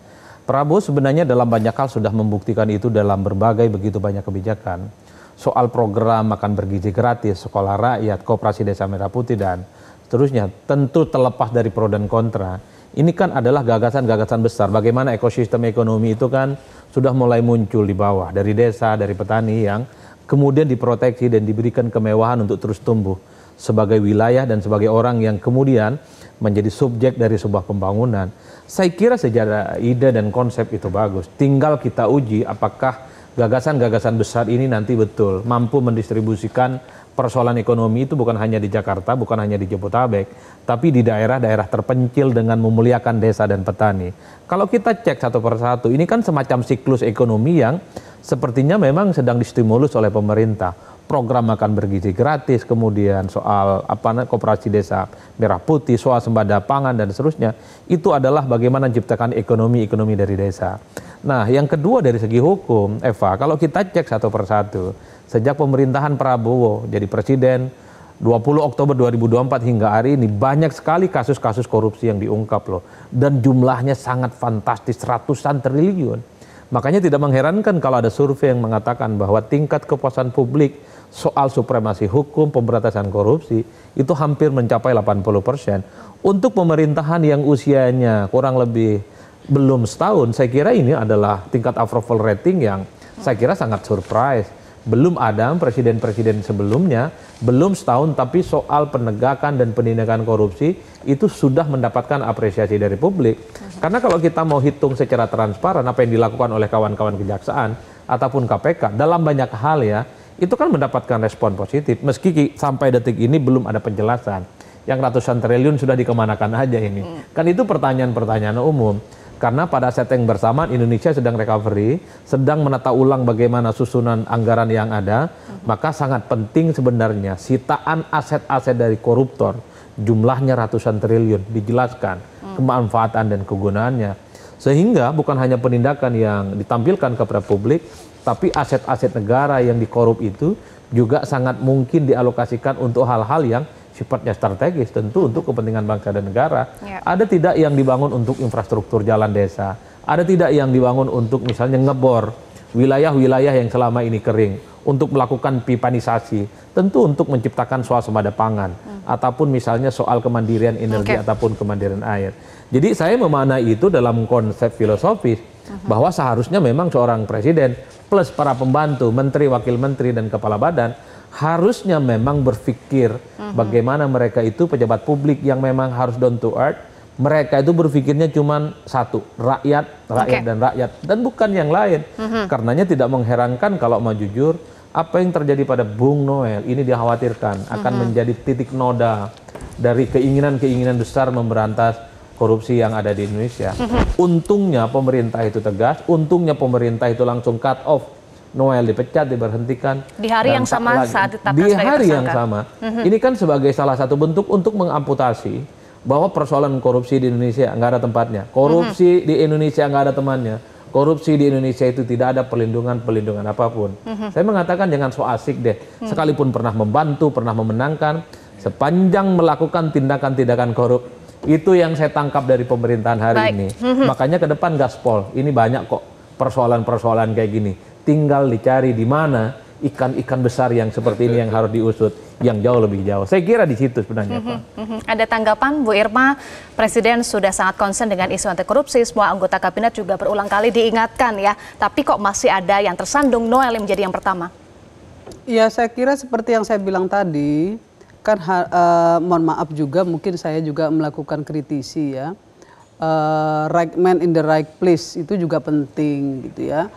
Prabowo sebenarnya dalam banyak hal sudah membuktikan itu dalam berbagai begitu banyak kebijakan. Soal program makan bergizi gratis, sekolah rakyat, koperasi desa merah putih dan seterusnya. Tentu terlepas dari pro dan kontra. Ini kan adalah gagasan-gagasan besar. Bagaimana ekosistem ekonomi itu kan sudah mulai muncul di bawah. Dari desa, dari petani yang kemudian diproteksi dan diberikan kemewahan untuk terus tumbuh sebagai wilayah dan sebagai orang yang kemudian menjadi subjek dari sebuah pembangunan. Saya kira sejarah ide dan konsep itu bagus. Tinggal kita uji apakah gagasan-gagasan besar ini nanti betul mampu mendistribusikan persoalan ekonomi itu bukan hanya di Jakarta, bukan hanya di Jabodetabek, tapi di daerah-daerah terpencil dengan memuliakan desa dan petani. Kalau kita cek satu persatu, ini kan semacam siklus ekonomi yang sepertinya memang sedang distimulus oleh pemerintah. Program makan bergizi gratis, kemudian soal koperasi desa merah putih, soal sembada pangan dan seterusnya, itu adalah bagaimana menciptakan ekonomi dari desa. Nah, yang kedua dari segi hukum, Eva, kalau kita cek satu persatu, sejak pemerintahan Prabowo jadi presiden 20 Oktober 2024 hingga hari ini banyak sekali kasus-kasus korupsi yang diungkap loh, dan jumlahnya sangat fantastis, ratusan triliun. Makanya tidak mengherankan kalau ada survei yang mengatakan bahwa tingkat kepuasan publik soal supremasi hukum, pemberantasan korupsi itu hampir mencapai 80%. Untuk pemerintahan yang usianya kurang lebih belum setahun, saya kira ini adalah tingkat approval rating yang saya kira sangat surprise. Belum ada presiden-presiden sebelumnya, belum setahun, tapi soal penegakan dan penindakan korupsi itu sudah mendapatkan apresiasi dari publik. Karena kalau kita mau hitung secara transparan apa yang dilakukan oleh kawan-kawan kejaksaan ataupun KPK dalam banyak hal ya, itu kan mendapatkan respon positif. Meski sampai detik ini belum ada penjelasan. Yang ratusan triliun sudah dikemanakan aja ini. Kan itu pertanyaan-pertanyaan umum. Karena pada saat yang bersamaan Indonesia sedang recovery, sedang menata ulang bagaimana susunan anggaran yang ada, maka sangat penting sebenarnya sitaan aset-aset dari koruptor, jumlahnya ratusan triliun, dijelaskan kemanfaatan dan kegunaannya. Sehingga bukan hanya penindakan yang ditampilkan kepada publik, tapi aset-aset negara yang dikorup itu juga sangat mungkin dialokasikan untuk hal-hal yang sifatnya strategis, tentu untuk kepentingan bangsa dan negara. Ada tidak yang dibangun untuk infrastruktur jalan desa, ada tidak yang dibangun untuk misalnya ngebor wilayah-wilayah yang selama ini kering, untuk melakukan pipanisasi, tentu untuk menciptakan swasembada pangan, ataupun misalnya soal kemandirian energi ataupun kemandirian air. Jadi saya memaknai itu dalam konsep filosofis, bahwa seharusnya memang seorang presiden plus para pembantu, menteri, wakil menteri, dan kepala badan harusnya memang berpikir bagaimana mereka itu pejabat publik yang memang harus down to earth. Mereka itu berpikirnya cuma satu, rakyat dan rakyat, dan bukan yang lain. Karenanya tidak mengherankan kalau mau jujur, apa yang terjadi pada Bung Noel ini dikhawatirkan akan menjadi titik noda dari keinginan-keinginan besar memberantas korupsi yang ada di Indonesia. Untungnya pemerintah itu tegas, untungnya pemerintah itu langsung cut off, Noel dipecat, diberhentikan. Di hari yang sama saat ditetapkan sebagai tersangka. Di hari yang sama. Ini kan sebagai salah satu bentuk untuk mengamputasi bahwa persoalan korupsi di Indonesia nggak ada tempatnya. Korupsi di Indonesia nggak ada temannya. Korupsi di Indonesia itu tidak ada perlindungan apapun. Saya mengatakan jangan so asik deh. Sekalipun pernah membantu, pernah memenangkan, sepanjang melakukan tindakan-tindakan korup, itu yang saya tangkap dari pemerintahan hari ini. Makanya ke depan gaspol, ini banyak kok persoalan-persoalan kayak gini. Tinggal dicari di mana ikan-ikan besar yang seperti ini yang harus diusut, yang jauh lebih jauh. Saya kira di situ sebenarnya. Ada tanggapan Bu Irma, Presiden sudah sangat concern dengan isu anti korupsi, semua anggota kabinet juga berulang kali diingatkan ya. Tapi kok masih ada yang tersandung, Noel yang menjadi yang pertama? Ya saya kira seperti yang saya bilang tadi, kan mohon maaf juga mungkin saya juga melakukan kritisi ya. Right man in the right place itu juga penting gitu ya.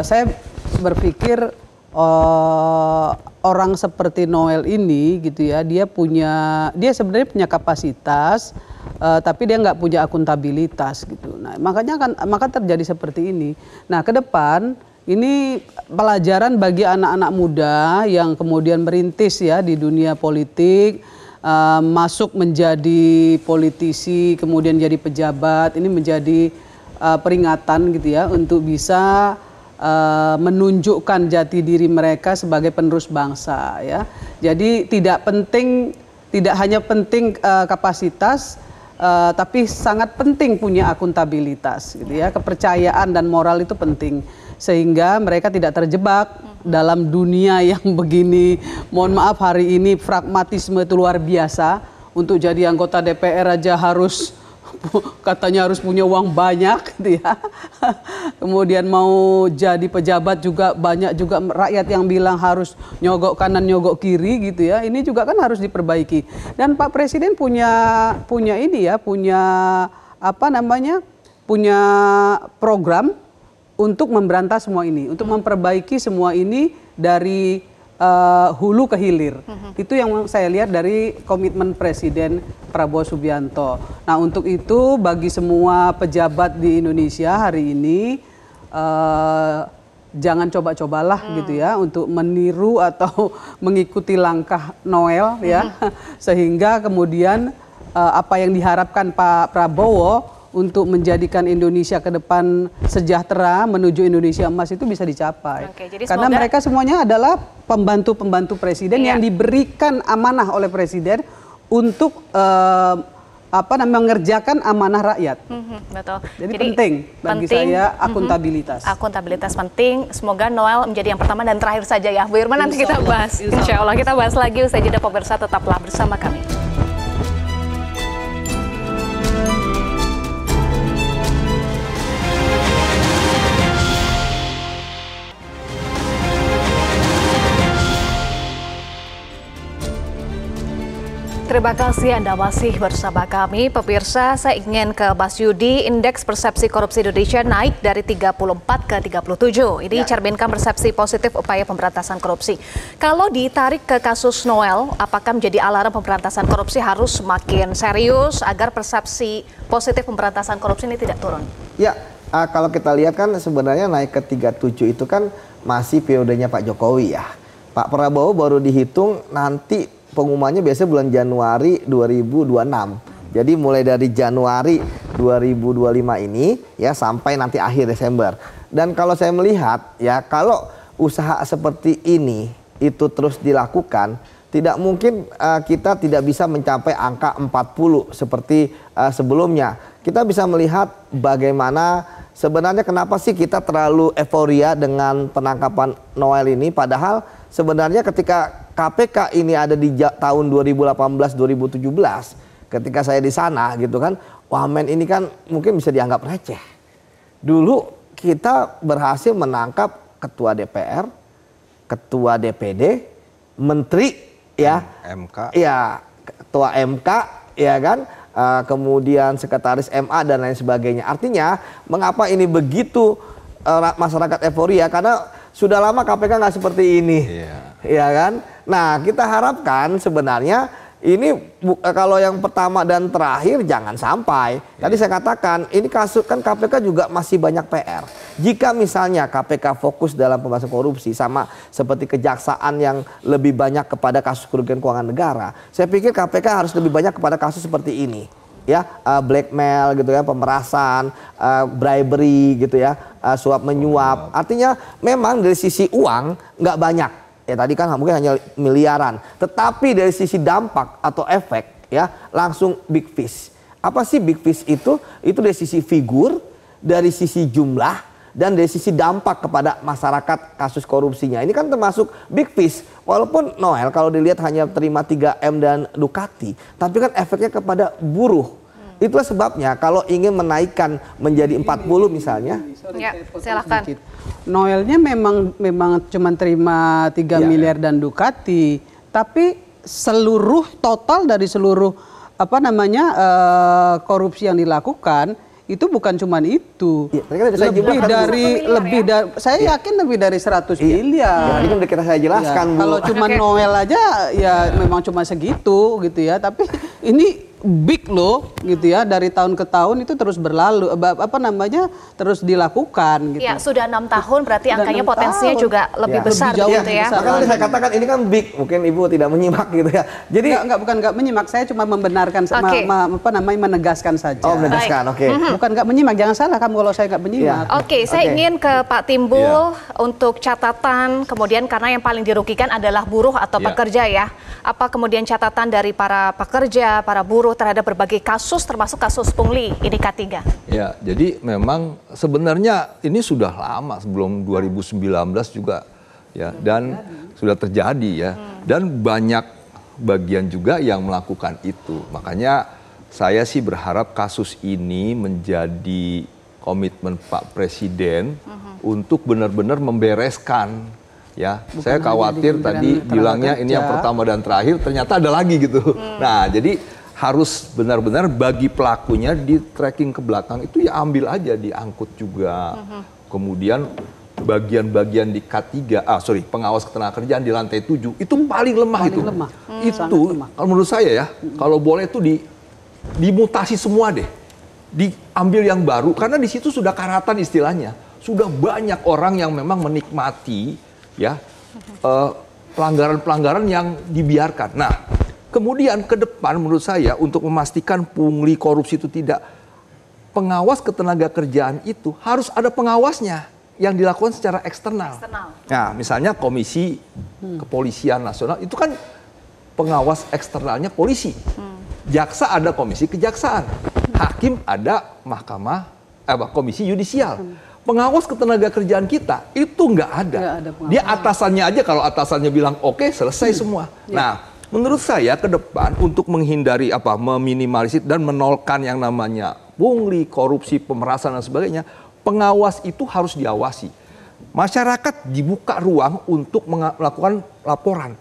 Saya berpikir orang seperti Noel ini gitu ya, dia sebenarnya punya kapasitas, tapi dia nggak punya akuntabilitas gitu. Nah maka terjadi seperti ini. Nah ke depan ini pelajaran bagi anak-anak muda yang kemudian merintis ya di dunia politik, masuk menjadi politisi, kemudian jadi pejabat. Ini menjadi peringatan gitu ya untuk bisa menunjukkan jati diri mereka sebagai penerus bangsa, ya. Jadi tidak hanya penting kapasitas, tapi sangat penting punya akuntabilitas, gitu ya. Kepercayaan dan moral itu penting sehingga mereka tidak terjebak dalam dunia yang begini. Mohon maaf, hari ini pragmatisme itu luar biasa. Untuk jadi anggota DPR aja harus katanya harus punya uang banyak, gitu ya. Kemudian mau jadi pejabat juga banyak juga rakyat yang bilang harus nyogok kanan nyogok kiri, gitu ya. Ini juga kan harus diperbaiki. Dan Pak Presiden punya ini ya, punya punya program untuk memberantas semua ini, untuk memperbaiki semua ini dari hulu ke hilir. Itu yang saya lihat dari komitmen Presiden Prabowo Subianto. Nah, untuk itu bagi semua pejabat di Indonesia hari ini jangan coba-cobalah gitu ya untuk meniru atau mengikuti langkah Noel ya, sehingga kemudian apa yang diharapkan Pak Prabowo untuk menjadikan Indonesia ke depan sejahtera menuju Indonesia emas itu bisa dicapai. Oke, jadi karena mereka semuanya adalah pembantu-pembantu presiden yang diberikan amanah oleh presiden untuk mengerjakan amanah rakyat. Betul. Jadi penting bagi saya akuntabilitas. Akuntabilitas penting. Semoga Noel menjadi yang pertama dan terakhir saja ya. Bu Irma, nanti kita bahas. Insya Allah kita bahas lagi usai jeda. Pemirsa, tetaplah bersama kami. Terima kasih Anda masih bersama kami. Pemirsa, saya ingin ke Mas Yudi. Indeks persepsi korupsi Indonesia naik dari 34 ke 37. Ini cerminkan persepsi positif upaya pemberantasan korupsi. Kalau ditarik ke kasus Noel, apakah menjadi alarm pemberantasan korupsi harus semakin serius agar persepsi positif pemberantasan korupsi ini tidak turun? Ya, kalau kita lihat kan sebenarnya naik ke 37 itu kan masih periodenya Pak Jokowi ya. Pak Prabowo baru dihitung nanti pengumumannya biasanya bulan Januari 2026. Jadi mulai dari Januari 2025 ini ya sampai nanti akhir Desember. Dan kalau saya melihat ya, kalau usaha seperti ini itu terus dilakukan, tidak mungkin kita tidak bisa mencapai angka 40 seperti sebelumnya. Kita bisa melihat bagaimana sebenarnya kenapa sih kita terlalu euforia dengan penangkapan Noel ini, padahal sebenarnya ketika KPK ini ada di tahun 2018-2017, ketika saya di sana gitu kan, wamen ini kan mungkin bisa dianggap receh. Dulu kita berhasil menangkap ketua DPR, ketua DPD, menteri ya, MK, ya ketua MK ya kan, kemudian sekretaris MA dan lain sebagainya. Artinya mengapa ini begitu masyarakat euforia, karena sudah lama KPK nggak seperti ini, ya kan? Nah, kita harapkan sebenarnya ini kalau yang pertama dan terakhir jangan sampai. Tadi saya katakan ini kasus kan KPK juga masih banyak PR. Jika misalnya KPK fokus dalam pemberantasan korupsi sama seperti kejaksaan yang lebih banyak kepada kasus kerugian keuangan negara, saya pikir KPK harus lebih banyak kepada kasus seperti ini. Ya, blackmail gitu ya, pemerasan, bribery gitu ya, suap menyuap. Artinya memang dari sisi uang nggak banyak. Ya tadi kan mungkin hanya miliaran. Tetapi dari sisi dampak atau efek ya langsung big fish. Apa sih big fish itu? Itu dari sisi figur, dari sisi jumlah, dan dari sisi dampak kepada masyarakat kasus korupsinya. Ini kan termasuk big fish. Walaupun Noel kalau dilihat hanya terima 3M dan Ducati, tapi kan efeknya kepada buruh. Itulah sebabnya kalau ingin menaikkan menjadi 40 misalnya. Ya, silakan. Noelnya memang cuma terima 3 miliar dan Ducati, tapi seluruh total dari seluruh korupsi yang dilakukan itu bukan cuma itu. Saya yakin lebih dari 100 miliar. Ini kan udah saya jelaskan. Kalau cuma Noel aja ya memang cuma segitu gitu ya. Tapi ini big loh gitu ya, dari tahun ke tahun itu terus berlalu terus dilakukan gitu. Ya, sudah 6 tahun berarti Sudah angkanya 6 potensinya tahun. juga lebih Ya, besar lebih jauh gitu ya. besar. Makanya saya katakan ini kan big, mungkin Ibu tidak menyimak gitu ya. Jadi bukan nggak menyimak, saya cuma membenarkan Oke. menegaskan saja. oh menegaskan, oke. Bukan nggak menyimak, jangan salah kamu kalau saya nggak menyimak. Oke, saya ingin ke Pak Timbul untuk catatan, kemudian karena yang paling dirugikan adalah buruh atau pekerja ya. Apa kemudian catatan dari para pekerja, para buruh terhadap berbagai kasus termasuk kasus pungli ini K3? Ya, jadi memang sebenarnya ini sudah lama sebelum 2019 juga ya, dan sudah terjadi ya, dan banyak bagian juga yang melakukan itu. Makanya saya sih berharap kasus ini menjadi komitmen Pak Presiden untuk benar-benar membereskan. Ya, saya khawatir tadi bilangnya ini yang pertama dan terakhir, ternyata ada lagi gitu. Nah, jadi harus benar-benar bagi pelakunya di tracking ke belakang itu ya ambil aja, diangkut juga. Kemudian bagian-bagian di K3, pengawas ketenagakerjaan di lantai 7 itu paling lemah itu. Itu kalau menurut saya ya, kalau boleh itu dimutasi semua deh. Diambil yang baru karena di situ sudah karatan istilahnya. Sudah banyak orang yang memang menikmati ya pelanggaran-pelanggaran yang dibiarkan. Nah, kemudian ke depan menurut saya untuk memastikan pungli korupsi itu tidak, pengawas ketenagakerjaan itu harus ada pengawasnya yang dilakukan secara eksternal. Nah, misalnya Komisi Kepolisian Nasional itu kan pengawas eksternalnya polisi. Jaksa ada komisi kejaksaan. Hakim ada komisi yudisial. Pengawas ketenagakerjaan kita itu nggak ada. Dia atasannya aja, kalau atasannya bilang oke, selesai semua. Nah, menurut saya ke depan untuk menghindari meminimalisir dan menolkan yang namanya pungli, korupsi, pemerasan dan sebagainya, pengawas itu harus diawasi. Masyarakat dibuka ruang untuk melakukan laporan.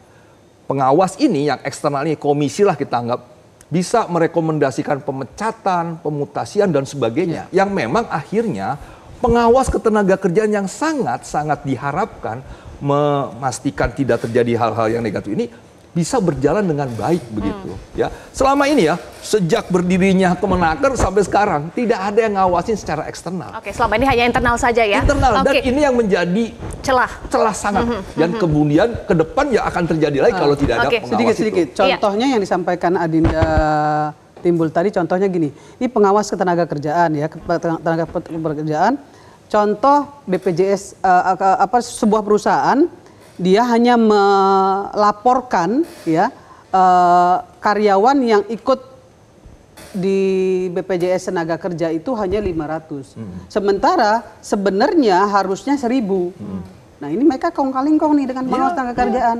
Pengawas ini yang eksternalnya komisi lah kita anggap, bisa merekomendasikan pemecatan, pemutasian dan sebagainya. Yang memang akhirnya pengawas ketenagakerjaan yang sangat-sangat diharapkan memastikan tidak terjadi hal-hal yang negatif ini bisa berjalan dengan baik begitu ya. Selama ini ya, sejak berdirinya Kemenaker sampai sekarang tidak ada yang ngawasin secara eksternal. Oke, selama ini hanya internal saja ya. Internal, dan ini yang menjadi celah sangat. Dan kemudian ke depan ya akan terjadi lagi kalau tidak ada pengawas sedikit. Contohnya yang disampaikan Adinda Timbul tadi, contohnya gini. Ini pengawas ketenagakerjaan ya, ketenagakerjaan. Contoh BPJS sebuah perusahaan dia hanya melaporkan ya karyawan yang ikut di BPJS tenaga kerja itu hanya 500. Sementara sebenarnya harusnya 1000. Nah, ini mereka kong-kalingkong nih dengan pengawas tenaga kerjaan.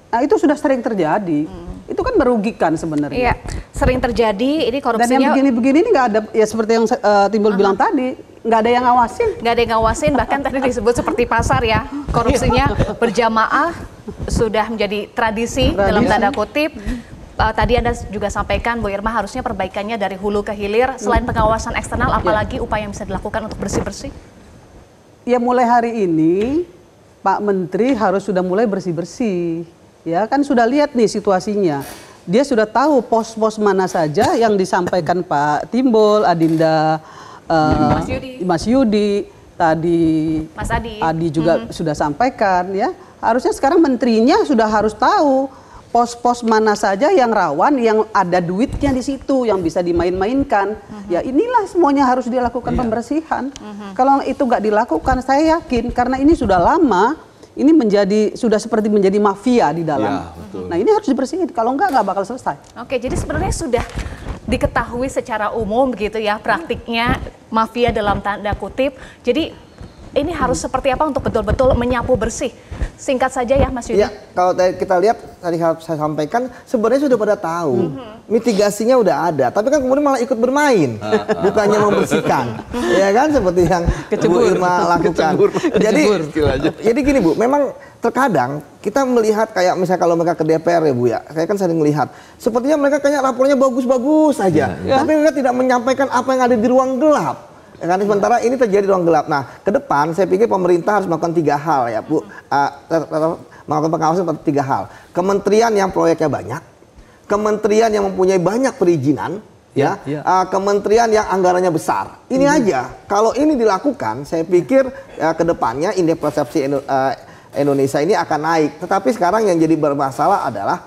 Nah, itu sudah sering terjadi. Itu kan merugikan sebenarnya. Iya, sering terjadi. Ini korupsinya. Dan yang begini-begini ini nggak ada, ya seperti yang Timbul bilang tadi, nggak ada yang ngawasin. Nggak ada yang ngawasin, bahkan tadi disebut seperti pasar ya. Korupsinya berjamaah sudah menjadi tradisi dalam tanda kutip. Tadi Anda juga sampaikan, Bu Irma, harusnya perbaikannya dari hulu ke hilir. Selain pengawasan eksternal, apalagi upaya yang bisa dilakukan untuk bersih-bersih? Ya, mulai hari ini Pak Menteri harus sudah mulai bersih-bersih. Ya, kan sudah lihat nih situasinya. Dia sudah tahu pos-pos mana saja yang disampaikan Pak Timbul, Adinda, Mas Yudi, tadi Mas Adi juga sudah sampaikan ya. Harusnya sekarang menterinya sudah harus tahu pos-pos mana saja yang rawan, yang ada duitnya di situ, yang bisa dimain-mainkan. Ya, inilah semuanya harus dilakukan pembersihan. Kalau itu nggak dilakukan, saya yakin karena ini sudah lama, ini sudah seperti menjadi mafia di dalam. Nah, ini harus dibersihin. Kalau nggak bakal selesai. Oke, jadi sebenarnya sudah diketahui secara umum begitu ya praktiknya mafia dalam tanda kutip. Jadi ini harus seperti apa untuk betul-betul menyapu bersih? Singkat saja ya, Mas Yudi. Ya, kalau kita lihat tadi saya sampaikan sebenarnya sudah pada tahu. Mitigasinya udah ada, tapi kan kemudian malah ikut bermain, bukannya membersihkan. Ya kan, seperti yang Bu Irma lakukan. Jadi gini Bu, memang terkadang kita melihat kayak misalnya kalau mereka ke DPR ya Bu ya, saya kan sering melihat sepertinya mereka kayak lapornya bagus-bagus saja, tapi mereka tidak menyampaikan apa yang ada di ruang gelap. Ya kan, sementara ini terjadi di ruang gelap. Nah, ke depan saya pikir pemerintah harus melakukan 3 hal ya Bu, melakukan pengawasan pada 3 hal. Kementerian yang proyeknya banyak, kementerian yang mempunyai banyak perizinan, kementerian yang anggarannya besar. Ini aja, kalau ini dilakukan, saya pikir ke depannya indeks persepsi Indonesia ini akan naik. Tetapi sekarang yang jadi bermasalah adalah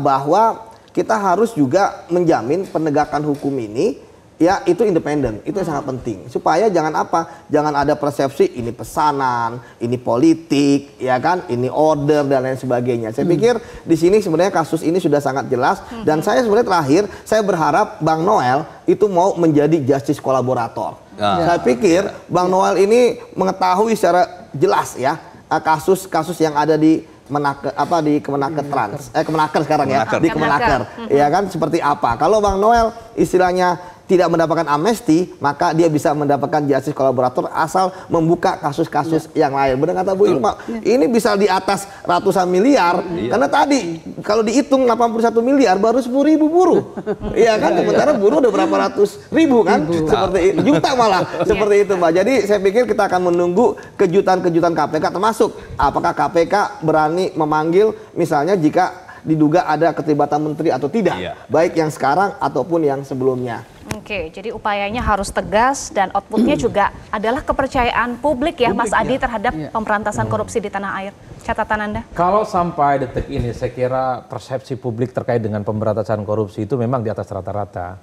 bahwa kita harus juga menjamin penegakan hukum ini ya itu independen, itu sangat penting supaya jangan ada persepsi ini pesanan, ini politik, ya kan, ini order dan lain sebagainya. Saya pikir di sini sebenarnya kasus ini sudah sangat jelas dan saya sebenarnya terakhir saya berharap Bang Noel itu mau menjadi justice kolaborator. Saya pikir Bang Noel ini mengetahui secara jelas ya kasus-kasus yang ada di Kemenaker sekarang ya, di Kemenaker, ya kan, seperti apa. Kalau Bang Noel istilahnya tidak mendapatkan amnesti, maka dia bisa mendapatkan justice kolaborator asal membuka kasus-kasus yang lain. Benar kata Bu Irma, ini bisa di atas ratusan miliar, karena tadi kalau dihitung 81 miliar baru 10.000 buruh, iya kan, sementara buruh udah berapa ratus ribu kan, seperti itu, juta malah, seperti itu Mbak. Jadi saya pikir kita akan menunggu kejutan-kejutan KPK, termasuk apakah KPK berani memanggil misalnya jika diduga ada keterlibatan menteri atau tidak, baik yang sekarang ataupun yang sebelumnya. Oke, jadi upayanya harus tegas dan outputnya juga adalah kepercayaan publik ya, Mas Adi, terhadap pemberantasan korupsi di tanah air. Catatan Anda? Kalau sampai detik ini, saya kira persepsi publik terkait dengan pemberantasan korupsi itu memang di atas rata-rata.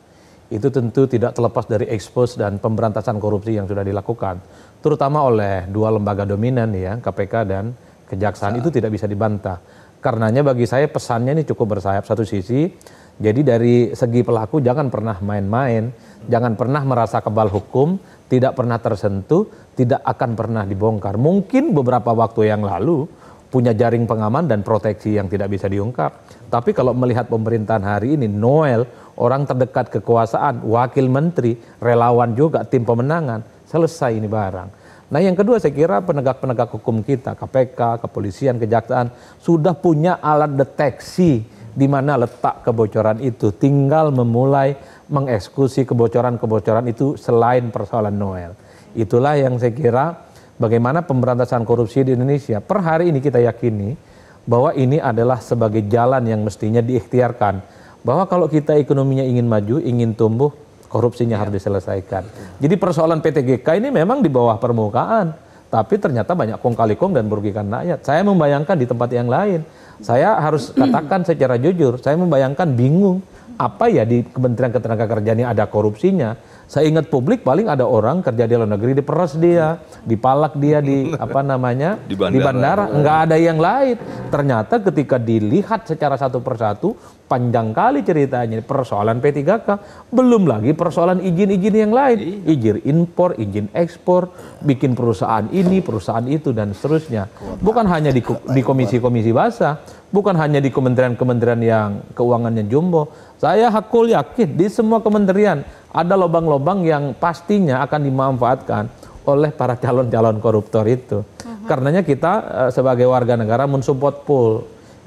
Itu tentu tidak terlepas dari expose dan pemberantasan korupsi yang sudah dilakukan, terutama oleh dua lembaga dominan ya, KPK dan Kejaksaan. Itu tidak bisa dibantah. Karenanya bagi saya pesannya ini cukup bersayap. Satu sisi, jadi dari segi pelaku jangan pernah main-main, jangan pernah merasa kebal hukum, tidak pernah tersentuh, tidak akan pernah dibongkar. Mungkin beberapa waktu yang lalu punya jaring pengaman dan proteksi yang tidak bisa diungkap. Tapi kalau melihat pemerintahan hari ini, Noel, orang terdekat kekuasaan, wakil menteri, relawan juga, tim pemenangan, selesai ini barang. Nah yang kedua saya kira penegak-penegak hukum kita, KPK, kepolisian, kejaksaan, sudah punya alat deteksi di mana letak kebocoran itu. Tinggal memulai mengeksekusi kebocoran-kebocoran itu selain persoalan Noel. Itulah yang saya kira bagaimana pemberantasan korupsi di Indonesia. Per hari ini kita yakini bahwa ini adalah sebagai jalan yang mestinya diikhtiarkan. Bahwa kalau kita ekonominya ingin maju, ingin tumbuh, korupsinya harus diselesaikan. Jadi persoalan PTGK ini memang di bawah permukaan, tapi ternyata banyak kong kali kong dan merugikan rakyat. Saya membayangkan di tempat yang lain, saya harus katakan secara jujur, saya membayangkan bingung, apa ya di Kementerian Ketenagakerjaan ini ada korupsinya. Saya ingat publik paling ada orang kerja di luar negeri, diperas dia, dipalak dia di di bandara, nggak ada yang lain. Ternyata ketika dilihat secara satu persatu, panjang kali ceritanya, persoalan P3K, belum lagi persoalan izin-izin yang lain, izin impor, izin ekspor, bikin perusahaan ini, perusahaan itu, dan seterusnya. Bukan hanya di komisi-komisi basah, bukan hanya di kementerian-kementerian yang keuangannya jumbo. Saya hakul yakin di semua kementerian ada lubang-lubang yang pastinya akan dimanfaatkan oleh para calon-calon koruptor itu. Karenanya kita sebagai warga negara mensupport full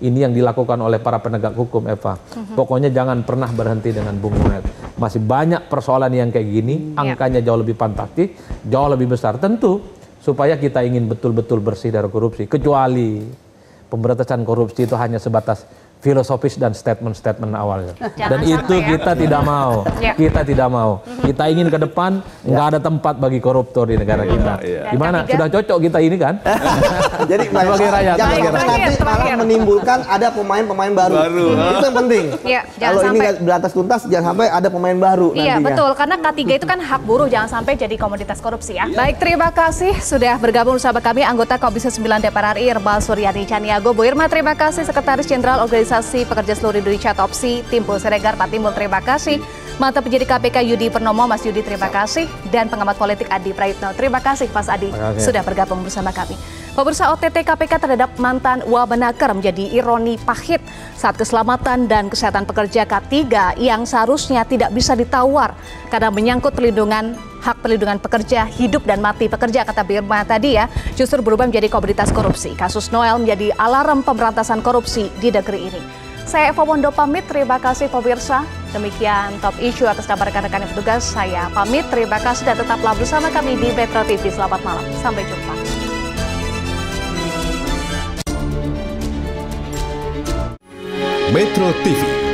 ini yang dilakukan oleh para penegak hukum, Eva. Pokoknya jangan pernah berhenti dengan Bung Noel. Masih banyak persoalan yang kayak gini, angkanya jauh lebih fantastis, jauh lebih besar. Tentu supaya kita ingin betul-betul bersih dari korupsi. Kecuali pemberantasan korupsi itu hanya sebatas filosofis dan statement-statement awalnya. Dan itu kita tidak mau. Kita tidak mau. Kita ingin ke depan nggak ada tempat bagi koruptor di negara kita. Gimana? Sudah cocok kita ini kan? Jadi sebagai rakyat. Jangan nanti malah menimbulkan ada pemain-pemain baru. Itu yang penting. Kalau ini nggak beratas tuntas, jangan sampai ada pemain baru. Iya betul, karena K3 itu kan hak buruh, jangan sampai jadi komoditas korupsi ya. Baik, terima kasih sudah bergabung bersama kami anggota Komisi 9 DPR RI Irbal Suryadi Caniago. Bu Irma, terima kasih. Sekretaris Jenderal Organisasi Pekerja Seluruh Indonesia Topsi, Timbul Siregar, Pak Timbul, terima kasih. Mantan penyidik KPK Yudi Purnomo, Mas Yudi, terima kasih. Dan pengamat politik Adi Prayitno, terima kasih Mas Adi sudah bergabung bersama kami. Pemirsa, OTT KPK terhadap mantan Wamenaker menjadi ironi pahit saat keselamatan dan kesehatan pekerja K3 yang seharusnya tidak bisa ditawar karena menyangkut hak perlindungan pekerja, hidup dan mati pekerja, kata Birma tadi ya, justru berubah menjadi komoditas korupsi. Kasus Noel menjadi alarm pemberantasan korupsi di negeri ini. Saya Eva Wondo pamit, terima kasih pemirsa. Demikian Top Issue atas nama rekan-rekan yang bertugas. Saya pamit, terima kasih dan tetaplah bersama kami di Metro TV. Selamat malam, sampai jumpa. Metro TV